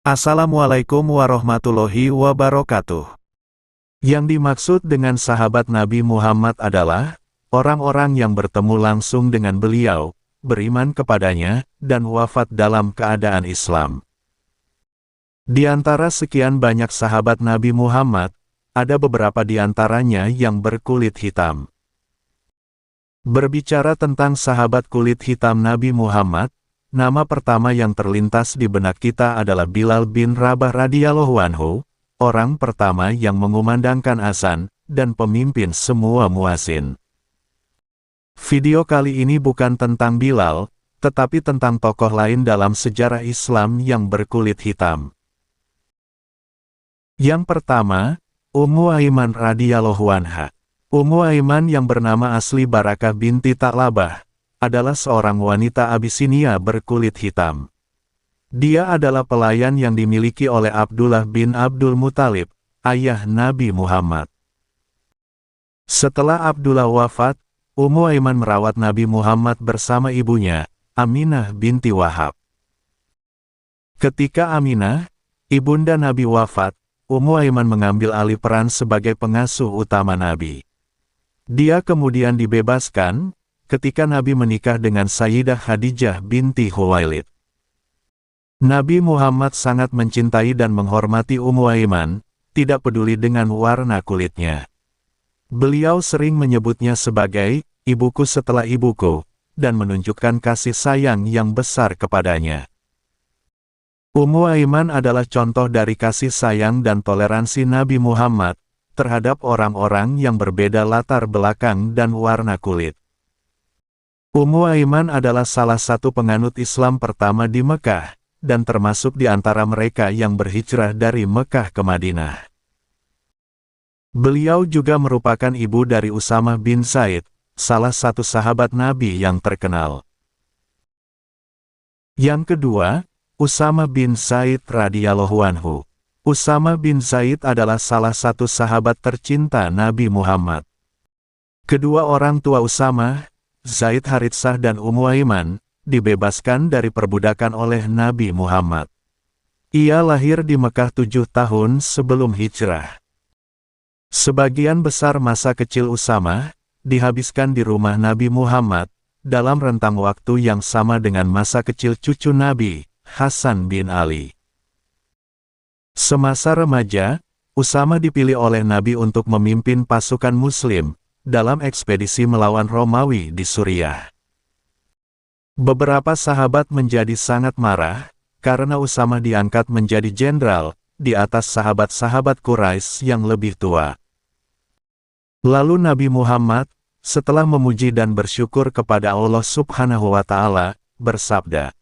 Assalamualaikum warahmatullahi wabarakatuh. Yang dimaksud dengan sahabat Nabi Muhammad adalah orang-orang yang bertemu langsung dengan beliau, beriman kepadanya, dan wafat dalam keadaan Islam. Di antara sekian banyak sahabat Nabi Muhammad, ada beberapa di antaranya yang berkulit hitam. Berbicara tentang sahabat kulit hitam Nabi Muhammad, nama pertama yang terlintas di benak kita adalah Bilal bin Rabah radhiyallahu anhu, orang pertama yang mengumandangkan azan, dan pemimpin semua muadzin. Video kali ini bukan tentang Bilal, tetapi tentang tokoh lain dalam sejarah Islam yang berkulit hitam. Yang pertama, Ummu Aiman radhiyallahu anha. Ummu Aiman yang bernama asli Barakah binti Ta'labah, adalah seorang wanita Abisinia berkulit hitam. Dia adalah pelayan yang dimiliki oleh Abdullah bin Abdul Muthalib, ayah Nabi Muhammad. Setelah Abdullah wafat, Ummu Aiman merawat Nabi Muhammad bersama ibunya, Aminah binti Wahab. Ketika Aminah, ibunda Nabi wafat, Ummu Aiman mengambil alih peran sebagai pengasuh utama Nabi. Dia kemudian dibebaskan ketika Nabi menikah dengan Sayyidah Khadijah binti Khuwailid. Nabi Muhammad sangat mencintai dan menghormati Ummu Aiman, tidak peduli dengan warna kulitnya. Beliau sering menyebutnya sebagai ibuku setelah ibuku, dan menunjukkan kasih sayang yang besar kepadanya. Ummu Aiman adalah contoh dari kasih sayang dan toleransi Nabi Muhammad terhadap orang-orang yang berbeda latar belakang dan warna kulit. Ummu Aiman adalah salah satu penganut Islam pertama di Mekah, dan termasuk di antara mereka yang berhijrah dari Mekah ke Madinah. Beliau juga merupakan ibu dari Usamah bin Zaid, salah satu sahabat Nabi yang terkenal. Yang kedua, Usamah bin Zaid radhiyallahu anhu. Usamah bin Zaid adalah salah satu sahabat tercinta Nabi Muhammad. Kedua orang tua Usamah, Zaid Haritsah dan Ummu Aiman, dibebaskan dari perbudakan oleh Nabi Muhammad. Ia lahir di Mekah 7 tahun sebelum hijrah. Sebagian besar masa kecil Usamah dihabiskan di rumah Nabi Muhammad, dalam rentang waktu yang sama dengan masa kecil cucu Nabi, Hasan bin Ali. Semasa remaja, Usamah dipilih oleh Nabi untuk memimpin pasukan Muslim dalam ekspedisi melawan Romawi di Suriah. Beberapa sahabat menjadi sangat marah karena Usamah diangkat menjadi jenderal di atas sahabat-sahabat Quraisy yang lebih tua. Lalu Nabi Muhammad, setelah memuji dan bersyukur kepada Allah Subhanahu wa Ta'ala, bersabda,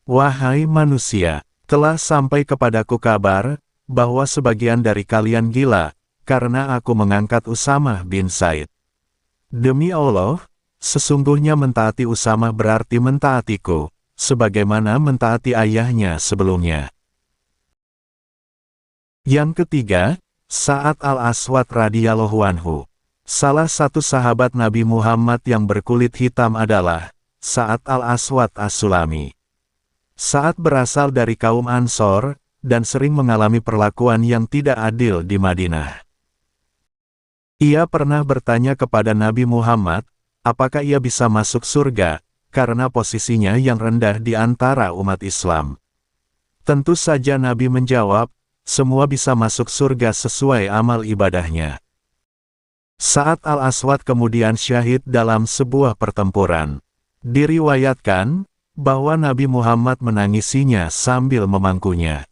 "Wahai manusia, telah sampai kepadaku kabar bahwa sebagian dari kalian gila karena aku mengangkat Usamah bin Zaid. Demi Allah, sesungguhnya mentaati Usamah berarti mentaatiku, sebagaimana mentaati ayahnya sebelumnya." Yang ketiga, Sa'ad al-Aswad radhiyallahu anhu. Salah satu sahabat Nabi Muhammad yang berkulit hitam adalah Sa'ad al-Aswad as-Sulami. Sa'ad berasal dari kaum Ansor, dan sering mengalami perlakuan yang tidak adil di Madinah. Ia pernah bertanya kepada Nabi Muhammad, apakah ia bisa masuk surga, karena posisinya yang rendah di antara umat Islam. Tentu saja Nabi menjawab, semua bisa masuk surga sesuai amal ibadahnya. Sa'ad al-Aswad kemudian syahid dalam sebuah pertempuran. Diriwayatkan bahwa Nabi Muhammad menangisinya sambil memangkunya.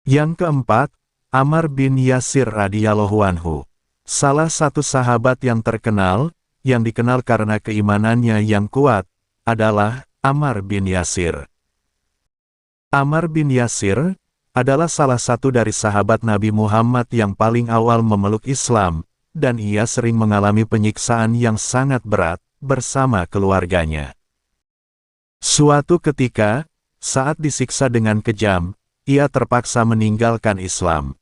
Yang keempat, Ammar bin Yasir radhiyallahu anhu. Salah satu sahabat yang terkenal, yang dikenal karena keimanannya yang kuat, adalah Ammar bin Yasir. Ammar bin Yasir adalah salah satu dari sahabat Nabi Muhammad yang paling awal memeluk Islam, dan ia sering mengalami penyiksaan yang sangat berat bersama keluarganya. Suatu ketika, saat disiksa dengan kejam, ia terpaksa meninggalkan Islam.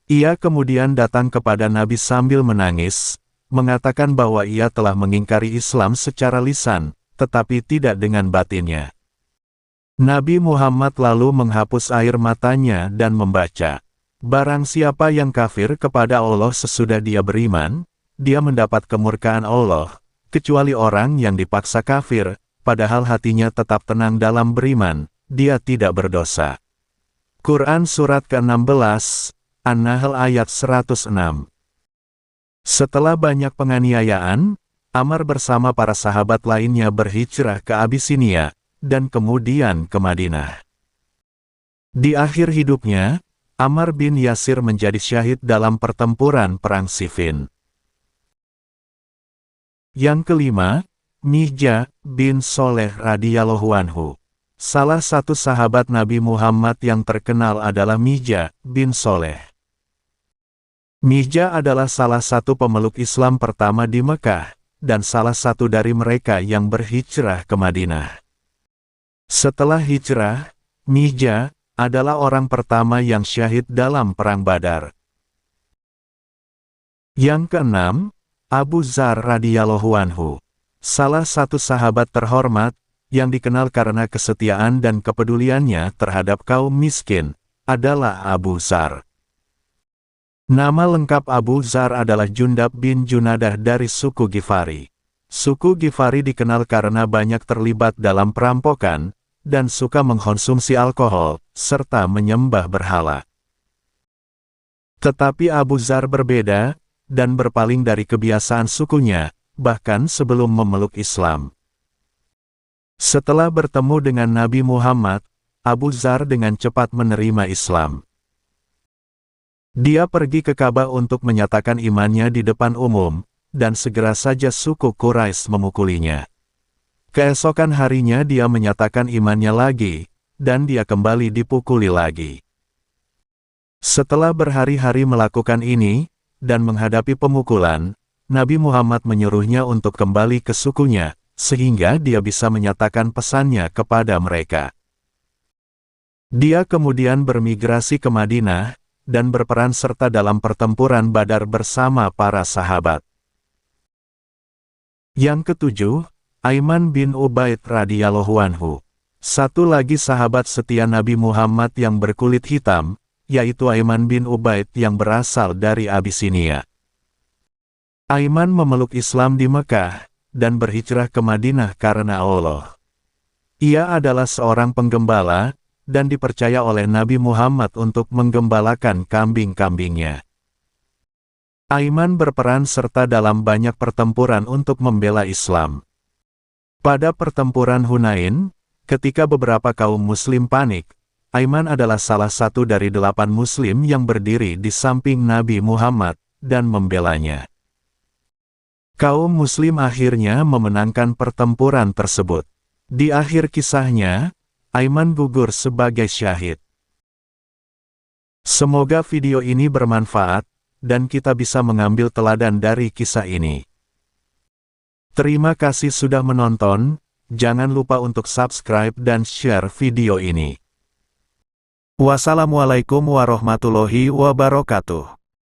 Ia kemudian datang kepada Nabi sambil menangis, mengatakan bahwa ia telah mengingkari Islam secara lisan, tetapi tidak dengan batinnya. Nabi Muhammad lalu menghapus air matanya dan membaca, "Barang siapa yang kafir kepada Allah sesudah dia beriman, dia mendapat kemurkaan Allah, kecuali orang yang dipaksa kafir, padahal hatinya tetap tenang dalam beriman, dia tidak berdosa." Quran Surat ke-16, An-Nahl ayat 106. Setelah banyak penganiayaan, Ammar bersama para sahabat lainnya berhijrah ke Abisinia, dan kemudian ke Madinah. Di akhir hidupnya, Ammar bin Yasir menjadi syahid dalam pertempuran Perang Siffin. Yang kelima, Mihja bin Sholeh radhiyallahu anhu. Salah satu sahabat Nabi Muhammad yang terkenal adalah Mihja bin Sholeh. Mihja adalah salah satu pemeluk Islam pertama di Mekah, dan salah satu dari mereka yang berhijrah ke Madinah. Setelah hijrah, Mihja adalah orang pertama yang syahid dalam Perang Badar. Yang keenam, Abu Dzar radhiyallahu anhu. Salah satu sahabat terhormat, yang dikenal karena kesetiaan dan kepeduliannya terhadap kaum miskin, adalah Abu Dzar. Nama lengkap Abu Dzar adalah Jundab bin Junadah dari suku Ghifari. Suku Ghifari dikenal karena banyak terlibat dalam perampokan, dan suka mengkonsumsi alkohol, serta menyembah berhala. Tetapi Abu Dzar berbeda, dan berpaling dari kebiasaan sukunya, bahkan sebelum memeluk Islam. Setelah bertemu dengan Nabi Muhammad, Abu Dzar dengan cepat menerima Islam. Dia pergi ke Ka'bah untuk menyatakan imannya di depan umum, dan segera saja suku Quraisy memukulinya. Keesokan harinya dia menyatakan imannya lagi, dan dia kembali dipukuli lagi. Setelah berhari-hari melakukan ini, dan menghadapi pemukulan, Nabi Muhammad menyuruhnya untuk kembali ke sukunya, sehingga dia bisa menyatakan pesannya kepada mereka. Dia kemudian bermigrasi ke Madinah, dan berperan serta dalam pertempuran Badar bersama para sahabat. Yang ketujuh, Aiman bin Ubaid radhiyallahu anhu. Satu lagi sahabat setia Nabi Muhammad yang berkulit hitam, yaitu Aiman bin Ubaid yang berasal dari Abisinia. Aiman memeluk Islam di Mekah, dan berhijrah ke Madinah karena Allah. Ia adalah seorang penggembala, dan dipercaya oleh Nabi Muhammad untuk menggembalakan kambing-kambingnya. Aiman berperan serta dalam banyak pertempuran untuk membela Islam. Pada pertempuran Hunain, ketika beberapa kaum muslim panik, Aiman adalah salah satu dari 8 muslim yang berdiri di samping Nabi Muhammad, dan membelanya. Kaum muslim akhirnya memenangkan pertempuran tersebut. Di akhir kisahnya, Aiman gugur sebagai syahid. Semoga video ini bermanfaat, dan kita bisa mengambil teladan dari kisah ini. Terima kasih sudah menonton, jangan lupa untuk subscribe dan share video ini. Wassalamualaikum warahmatullahi wabarakatuh.